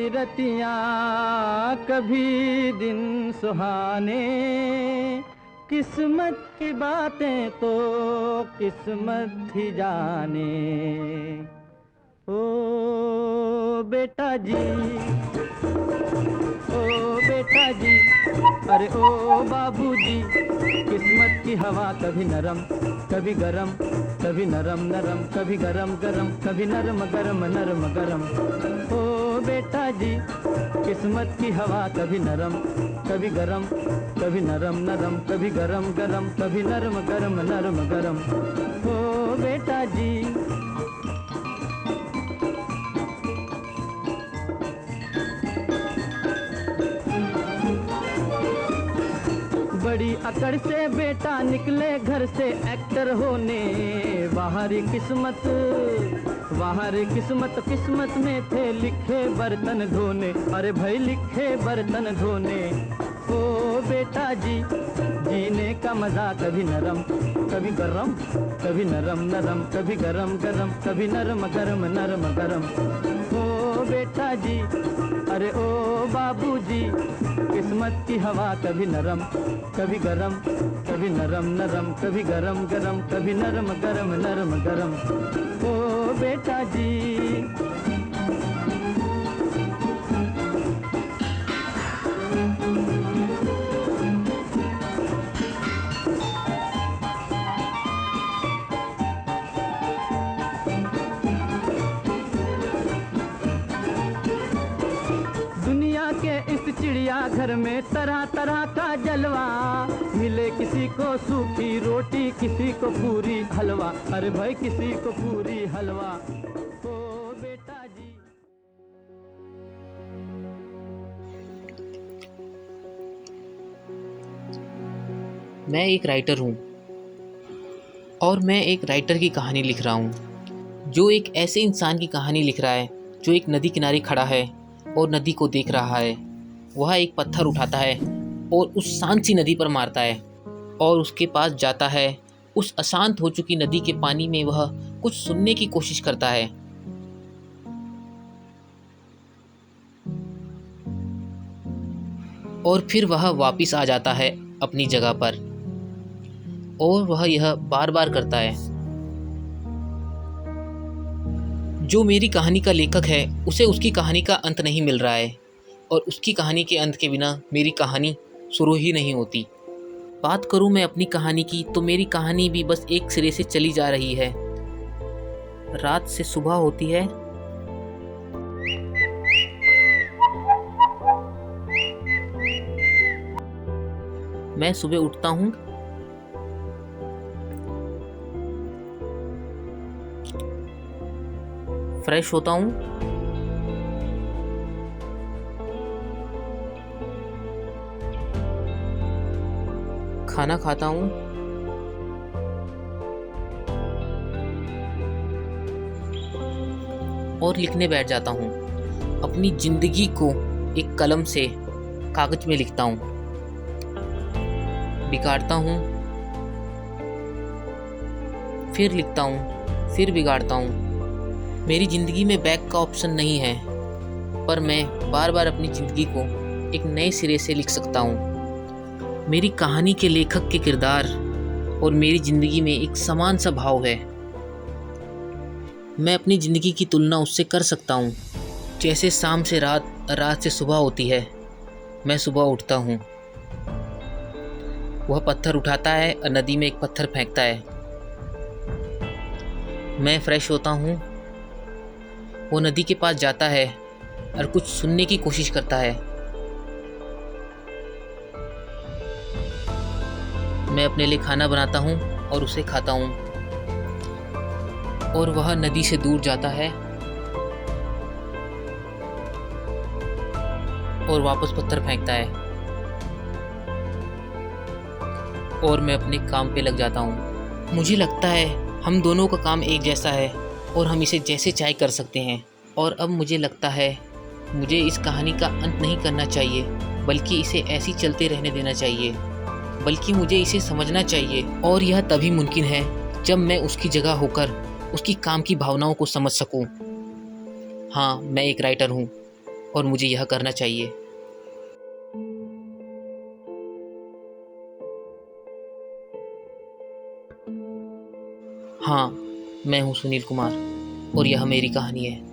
रतियाँ कभी दिन सुहाने, किस्मत की बातें तो किस्मत ही जाने। ओ बेटा जी, ओ बेटा जी, अरे ओ बाबूजी, किस्मत की हवा कभी नरम कभी गरम, कभी नरम नरम कभी गरम गरम, कभी नरम गरम नरम गरम। ओ बेटा जी, किस्मत की हवा कभी नरम कभी गरम, कभी नरम नरम कभी गरम गरम, कभी नरम गरम नरम गरम। ओ बेटा जी। बड़ी अकड़ से बेटा निकले घर से एक्टर होने, बाहरी किस्मत बाहरी किस्मत, किस्मत में थे लिखे बर्तन धोने, अरे भाई लिखे बर्तन धोने। ओ बेटा जी, जीने का मजा कभी नरम कभी गरम, कभी नरम नरम कभी गरम गरम, कभी नरम गरम नरम गरम। ओ बेटा जी, अरे ओ बाबूजी, किस्मत की हवा कभी नरम कभी गरम, कभी नरम नरम कभी गरम गरम, कभी नरम गरम नरम गरम। ओ बेटा जी। दुनिया के इस चिड़िया घर में तरह तरह का जलवा, मिले किसी को सूखी रोटी किसी को पूरी हलवा, अरे भाई किसी को पूरी हलवा। ओ बेटा जी। मैं एक राइटर हूँ और मैं एक राइटर की कहानी लिख रहा हूँ, जो एक ऐसे इंसान की कहानी लिख रहा है जो एक नदी किनारे खड़ा है और नदी को देख रहा है। वह एक पत्थर उठाता है और उस शांत सी नदी पर मारता है और उसके पास जाता है। उस अशांत हो चुकी नदी के पानी में वह कुछ सुनने की कोशिश करता है। और फिर वह वापस आ जाता है अपनी जगह पर, और वह यह बार बार करता है। जो मेरी कहानी का लेखक है उसे उसकी कहानी का अंत नहीं मिल रहा है, और उसकी कहानी के अंत के बिना मेरी कहानी शुरू ही नहीं होती। बात करूं मैं अपनी कहानी की तो मेरी कहानी भी बस एक सिरे से चली जा रही है। रात से सुबह होती है, मैं सुबह उठता हूँ, फ्रेश होता हूँ, खाना खाता हूँ, और लिखने बैठ जाता हूँ। अपनी जिंदगी को एक कलम से कागज में लिखता हूँ, बिगाड़ता हूँ, फिर लिखता हूँ, फिर बिगाड़ता हूँ। मेरी ज़िंदगी में बैक का ऑप्शन नहीं है, पर मैं बार बार अपनी ज़िंदगी को एक नए सिरे से लिख सकता हूँ। मेरी कहानी के लेखक के किरदार और मेरी ज़िंदगी में एक समान सा भाव है। मैं अपनी ज़िंदगी की तुलना उससे कर सकता हूँ। जैसे शाम से रात, रात से सुबह होती है, मैं सुबह उठता हूँ। वह पत्थर उठाता है और नदी में एक पत्थर फेंकता है। मैं फ्रेश होता हूँ, वो नदी के पास जाता है और कुछ सुनने की कोशिश करता है। मैं अपने लिए खाना बनाता हूँ और उसे खाता हूँ, और वह नदी से दूर जाता है और वापस पत्थर फेंकता है, और मैं अपने काम पे लग जाता हूँ। मुझे लगता है हम दोनों का काम एक जैसा है और हम इसे जैसे चाहे कर सकते हैं। और अब मुझे लगता है मुझे इस कहानी का अंत नहीं करना चाहिए, बल्कि इसे ऐसी चलते रहने देना चाहिए, बल्कि मुझे इसे समझना चाहिए। और यह तभी मुमकिन है जब मैं उसकी जगह होकर उसकी काम की भावनाओं को समझ सकूं। हाँ, मैं एक राइटर हूँ। और मुझे यह करना चाहिए। हाँ, मैं हूँ सुनील कुमार और यह मेरी कहानी है।